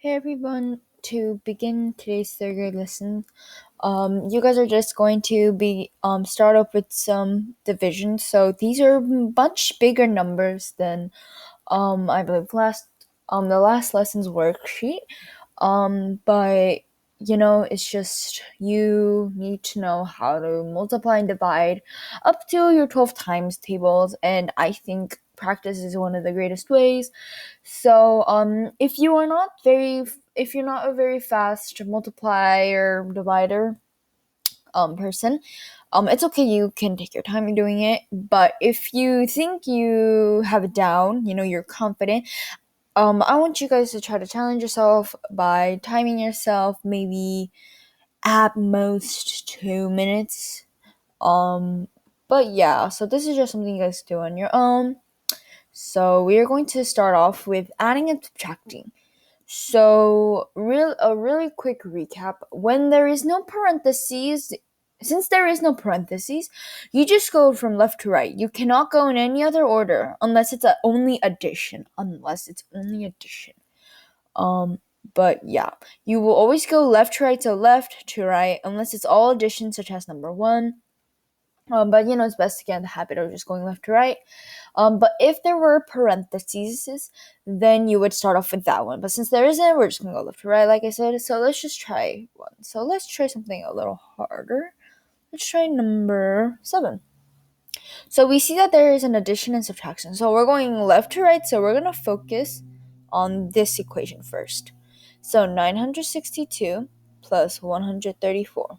Hey everyone, to begin today's third grade lesson, you guys are just going to be start off with some division. So these are much bigger numbers than I believe the last lesson's worksheet. But it's just you need to know how to multiply and divide up to your 12 times tables, and I think practice is one of the greatest ways. So if you're not a very fast multiplier divider person, it's okay, you can take your time in doing it. But if you think you have it down, you're confident, I want you guys to try to challenge yourself by timing yourself, maybe at most 2 minutes. But yeah, so this is just something you guys do on your own. So we are going to start off with adding and subtracting. So a really quick recap. When there is no parentheses, since there is no parentheses, you just go from left to right. You cannot go in any other order unless it's only addition. But yeah, you will always go left to right, so left to right, unless it's all addition, such as number 1. But it's best to get in the habit of just going left to right. But if there were parentheses, then you would start off with that one. But since there isn't, we're just gonna go left to right, like I said. So let's just try one. So let's try something a little harder. Let's try number 7. So we see that there is an addition and subtraction. So we're going left to right, so we're gonna focus on this equation first. So 962 plus 134.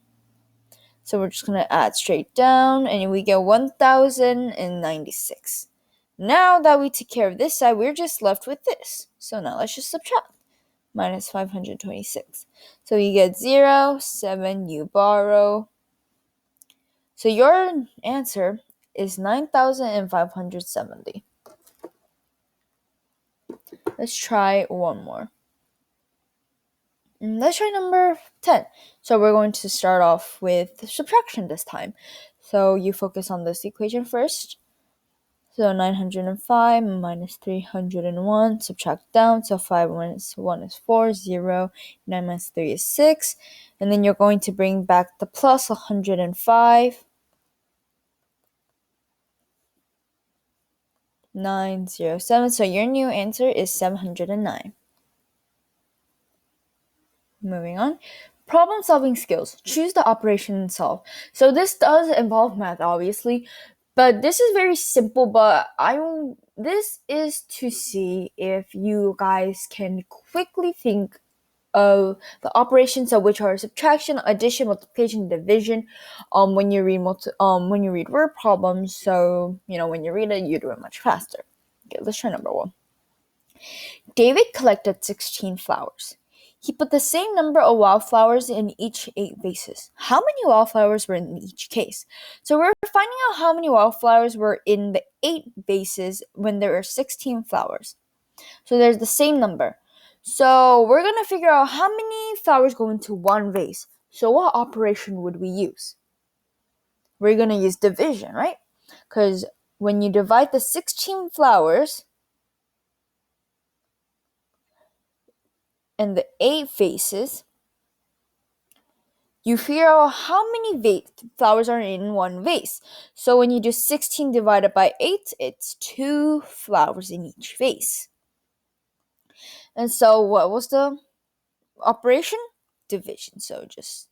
So we're just going to add straight down, and we get 1096. Now that we took care of this side, we're just left with this. So now let's just subtract. Minus 526. So you get 0, 7, you borrow. So your answer is 9,570. Let's try one more. Let's try number 10. So we're going to start off with subtraction this time. So you focus on this equation first. So 905 minus 301, subtract down. So 5 minus 1 is 4, 0, 9 minus 3 is 6. And then you're going to bring back the plus 105. 907. So your new answer is 709. Moving on. Problem solving skills. Choose the operation and solve. So this does involve math, obviously, but this is very simple. But this is to see if you guys can quickly think of the operations, of which are subtraction, addition, multiplication, division. When you read word problems, so when you read it, you do it much faster. Okay, let's try number 1. David collected 16 flowers. He put the same number of wildflowers in each 8 vases. How many wildflowers were in each case? So we're finding out how many wildflowers were in the 8 vases when there were 16 flowers. So there's the same number. So we're going to figure out how many flowers go into one vase. So what operation would we use? We're going to use division, right? Because when you divide the 16 flowers and the 8 vases, you figure out how many flowers are in one vase. So when you do 16 divided by 8, it's 2 flowers in each vase. And so what was the operation? Division. So just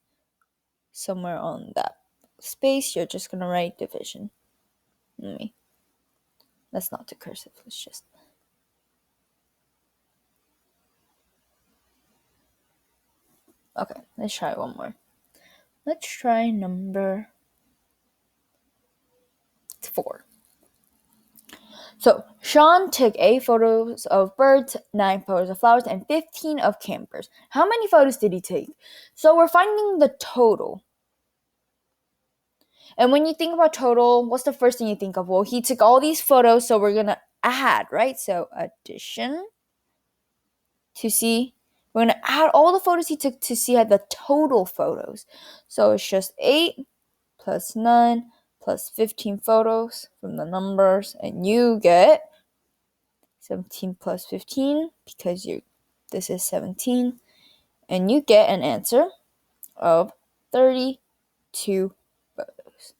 somewhere on that space, you're just going to write division. That's not too cursive. Let's just... Okay, let's try one more. Let's try number 4. So Sean took 8 photos of birds, 9 photos of flowers, and 15 of campers. How many photos did he take? So we're finding the total. And when you think about total, what's the first thing you think of? Well, he took all these photos, so we're going to add, right? So addition to see. We're going to add all the photos he took to see the total photos. So it's just 8 plus 9 plus 15 photos from the numbers, and you get 17 plus 15 because This is 17. And you get an answer of 32 photos.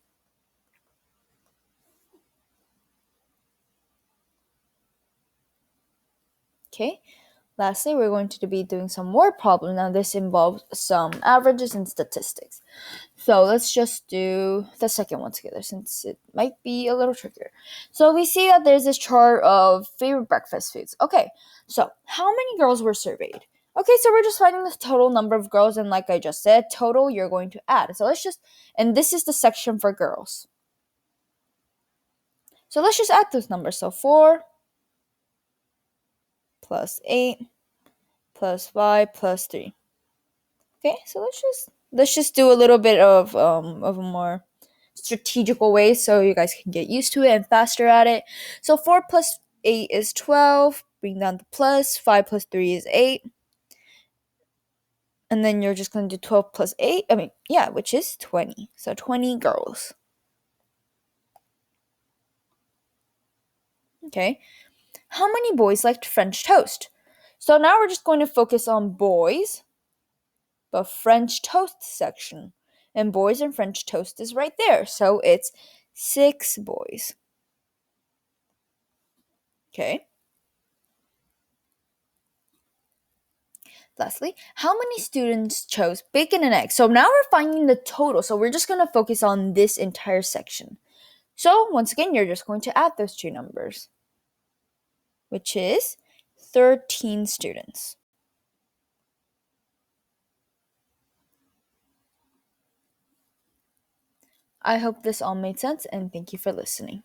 Okay. Lastly, we're going to be doing some more problems. Now, this involves some averages and statistics. So let's just do the second one together since it might be a little trickier. So we see that there's this chart of favorite breakfast foods. Okay, so how many girls were surveyed? Okay, so we're just finding the total number of girls, and like I just said, total you're going to add. So and this is the section for girls. So let's just add those numbers. So 4 plus 8 plus 5 plus 3. Okay, so let's just do a little bit of a more strategical way so you guys can get used to it and faster at it. So 4 plus 8 is 12. Bring down the plus. 5 plus 3 is 8. And then you're just going to do 12 plus 8. Which is 20. So 20 girls. Okay. How many boys liked French toast? So now we're just going to focus on boys, the French toast section. And boys and French toast is right there. So it's 6 boys. Okay. Lastly, how many students chose bacon and eggs? So now we're finding the total. So we're just going to focus on this entire section. So once again, you're just going to add those two numbers, which is 13 students. I hope this all made sense, and thank you for listening.